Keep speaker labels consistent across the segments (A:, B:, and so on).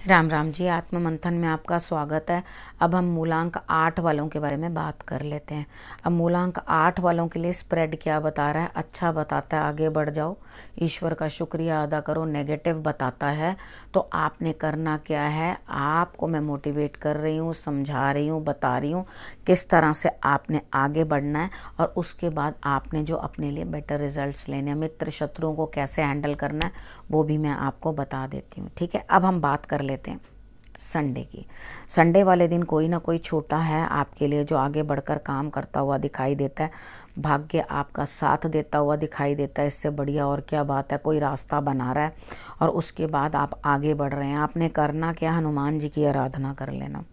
A: राम राम जी। आत्म मंथन में आपका स्वागत है। अब हम मूलांक 8 वालों के बारे में बात कर लेते हैं। अब मूलांक 8 वालों के लिए स्प्रेड क्या बता रहा है? अच्छा बताता है आगे बढ़ जाओ, ईश्वर का शुक्रिया अदा करो। नेगेटिव बताता है तो आपने करना क्या है? आपको मैं मोटिवेट कर रही हूँ, समझा रही हूँ, बता रही हूँ किस तरह से आपने आगे बढ़ना है और उसके बाद आपने जो अपने लिए बेटर रिजल्ट्स लेने हैं, मित्र शत्रुओं को कैसे हैंडल करना है वो भी मैं आपको बता देती हूँ। ठीक है, अब हम बात कर लेते हैं संडे की। संडे वाले दिन कोई ना कोई छोटा है आपके लिए जो आगे बढ़कर काम करता हुआ दिखाई देता है। भाग्य आपका साथ देता हुआ दिखाई देता है। इससे बढ़िया और क्या बात है? कोई रास्ता बना रहा है और उसके बाद आप आगे बढ़ रहे हैं। आपने करना क्या? हनुमान जी की आराधना कर लेना।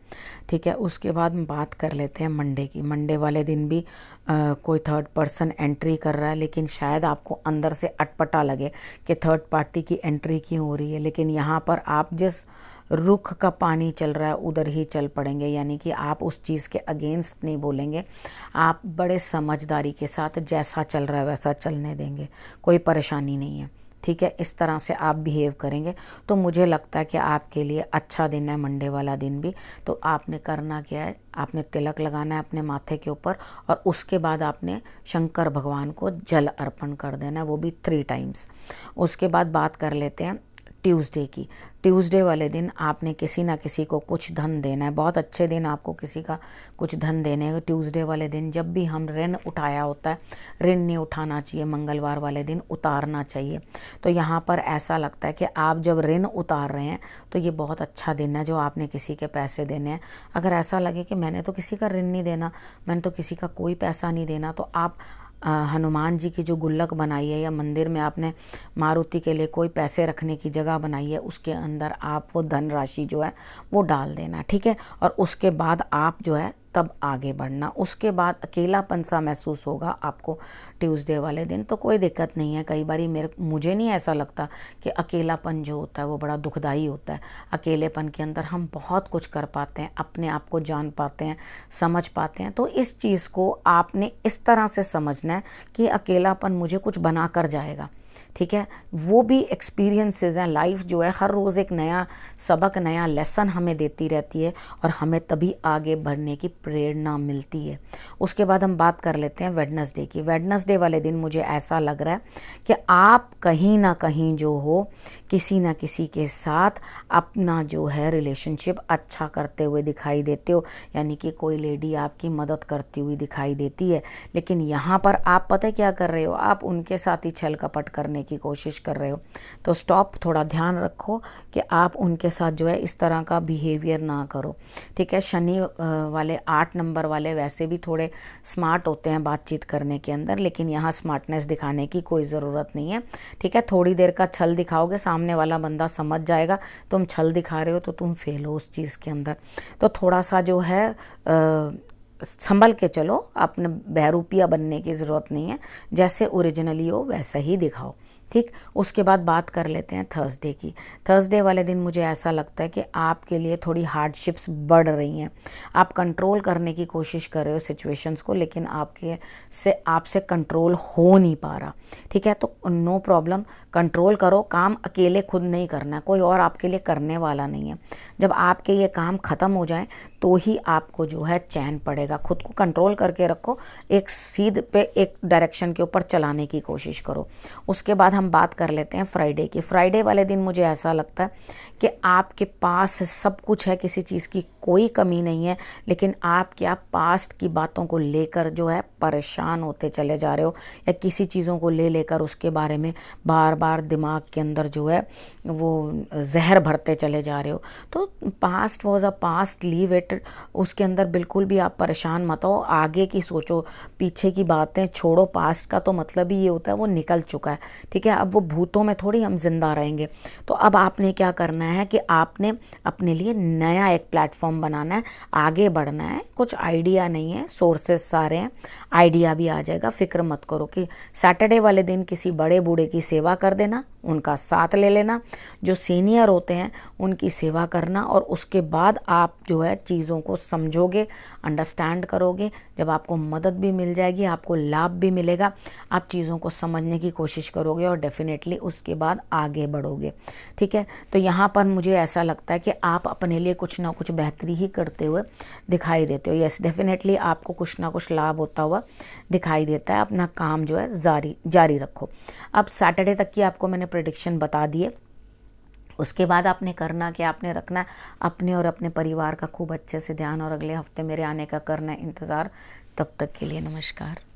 A: ठीक है, उसके बाद हम बात कर लेते हैं मंडे की। मंडे वाले दिन भी कोई थर्ड पर्सन एंट्री कर रहा है, लेकिन शायद आपको अंदर से अटपटा लगे कि थर्ड पार्टी की एंट्री क्यों हो रही है। लेकिन यहाँ पर आप जिस रुख का पानी चल रहा है उधर ही चल पड़ेंगे, यानी कि आप उस चीज़ के अगेंस्ट नहीं बोलेंगे। आप बड़े समझदारी के साथ जैसा चल रहा है वैसा चलने देंगे, कोई परेशानी नहीं है। ठीक है, इस तरह से आप बिहेव करेंगे तो मुझे लगता है कि आपके लिए अच्छा दिन है मंडे वाला दिन भी। तो आपने करना क्या है? आपने तिलक लगाना है अपने माथे के ऊपर और उसके बाद आपने शंकर भगवान को जल अर्पण कर देना है, वो भी 3 टाइम्स। उसके बाद बात कर लेते हैं ट्यूसडे की। ट्यूसडे वाले दिन आपने किसी ना किसी को कुछ धन देना है। बहुत अच्छे दिन आपको किसी का कुछ धन देने का। ट्यूसडे वाले दिन जब भी हम ऋण उठाया होता है, ऋण नहीं उठाना चाहिए, मंगलवार वाले दिन उतारना चाहिए। तो यहाँ पर ऐसा लगता है कि आप जब ऋण उतार रहे हैं तो ये बहुत अच्छा दिन है जो आपने किसी के पैसे देने हैं। अगर ऐसा लगे कि मैंने तो किसी का ऋण नहीं देना, मैंने तो किसी का कोई पैसा नहीं देना, तो आप हनुमान जी की जो गुल्लक बनाई है या मंदिर में आपने मारुति के लिए कोई पैसे रखने की जगह बनाई है, उसके अंदर आप वो धन राशि जो है वो डाल देना। ठीक है, और उसके बाद आप जो है तब आगे बढ़ना। उसके बाद अकेलापन सा महसूस होगा आपको ट्यूसडे वाले दिन, तो कोई दिक्कत नहीं है। कई बारी मुझे नहीं ऐसा लगता कि अकेलापन जो होता है वो बड़ा दुखदाई होता है। अकेलेपन के अंदर हम बहुत कुछ कर पाते हैं, अपने आप को जान पाते हैं, समझ पाते हैं। तो इस चीज़ को आपने इस तरह से समझना है कि अकेलापन मुझे कुछ बना कर जाएगा। ठीक है, वो भी एक्सपीरियंसेस हैं। लाइफ जो है हर रोज़ एक नया सबक, नया लेसन हमें देती रहती है और हमें तभी आगे बढ़ने की प्रेरणा मिलती है। उसके बाद हम बात कर लेते हैं वेडनेसडे की। वेडनेसडे वाले दिन मुझे ऐसा लग रहा है कि आप कहीं ना कहीं जो हो किसी ना किसी के साथ अपना जो है रिलेशनशिप अच्छा करते हुए दिखाई देते हो, यानी कि कोई लेडी आपकी मदद करती हुई दिखाई देती है। लेकिन यहाँ पर आप पता है क्या कर रहे हो? आप उनके साथ ही छल कपट करने की कोशिश कर रहे हो। तो स्टॉप, थोड़ा ध्यान रखो कि आप उनके साथ जो है इस तरह का बिहेवियर ना करो। ठीक है, शनि वाले 8 नंबर वाले वैसे भी थोड़े स्मार्ट होते हैं बातचीत करने के अंदर, लेकिन यहाँ स्मार्टनेस दिखाने की कोई ज़रूरत नहीं है। ठीक है, थोड़ी देर का छल दिखाओगे, सामने वाला बंदा समझ जाएगा तुम छल दिखा रहे हो तो तुम फेल हो उस चीज़ के अंदर। तो थोड़ा सा जो है संभल के चलो, अपने बहरूपिया बनने की ज़रूरत नहीं है। जैसे ओरिजिनली हो वैसा ही दिखाओ। ठीक, उसके बाद बात कर लेते हैं थर्सडे की। थर्सडे वाले दिन मुझे ऐसा लगता है कि आपके लिए थोड़ी हार्डशिप्स बढ़ रही हैं। आप कंट्रोल करने की कोशिश कर रहे हो सिचुएशंस को, लेकिन आपसे कंट्रोल हो नहीं पा रहा। ठीक है, तो नो प्रॉब्लम, कंट्रोल करो। काम अकेले खुद नहीं करना है, कोई और आपके लिए करने वाला नहीं है। जब आपके ये काम ख़त्म हो जाए तो ही आपको जो है चैन पड़ेगा। खुद को कंट्रोल करके रखो, एक सीध पे एक डायरेक्शन के ऊपर चलाने की कोशिश करो। उसके बाद हम बात कर लेते हैं फ्राइडे की। फ्राइडे वाले दिन मुझे ऐसा लगता है कि आपके पास सब कुछ है, किसी चीज़ की कोई कमी नहीं है, लेकिन आप क्या पास्ट की बातों को लेकर जो है परेशान होते चले जा रहे हो, या किसी चीज़ों को लेकर उसके बारे में बार बार दिमाग के अंदर जो है वो जहर भरते चले जा रहे हो। तो past was a past, leave it. उसके अंदर बिल्कुल भी आप परेशान मत हो, आगे की सोचो, पीछे की बातें छोड़ो। पास्ट का तो मतलब ही ये होता है वो निकल चुका है। ठीक है, अब वो भूतों में थोड़ी हम जिंदा रहेंगे। तो अब आपने क्या करना है कि आपने अपने लिए नया एक प्लेटफॉर्म काम बनाना है, आगे बढ़ना है। कुछ आइडिया नहीं है, सोर्सेस सारे हैं, आइडिया भी आ जाएगा। फिक्र मत करो कि सैटरडे वाले दिन किसी बड़े बूढ़े की सेवा कर देना, उनका साथ ले लेना, जो सीनियर होते हैं उनकी सेवा करना, और उसके बाद आप जो है चीज़ों को समझोगे, अंडरस्टैंड करोगे। जब आपको मदद भी मिल जाएगी, आपको लाभ भी मिलेगा, आप चीज़ों को समझने की कोशिश करोगे और डेफिनेटली उसके बाद आगे बढ़ोगे। ठीक है, तो यहाँ पर मुझे ऐसा लगता है कि आप अपने लिए कुछ ना कुछ बेहतरी ही करते हुए दिखाई देते हो। यस, डेफिनेटली आपको कुछ ना कुछ लाभ होता हुआ दिखाई देता है। अपना काम जो है जारी रखो। अब सैटरडे तक की आपको मैंने प्रेडिक्शन बता दिए। उसके बाद आपने करना क्या, आपने रखना अपने और अपने परिवार का खूब अच्छे से ध्यान, और अगले हफ्ते मेरे आने का करना है इंतज़ार। तब तक के लिए नमस्कार।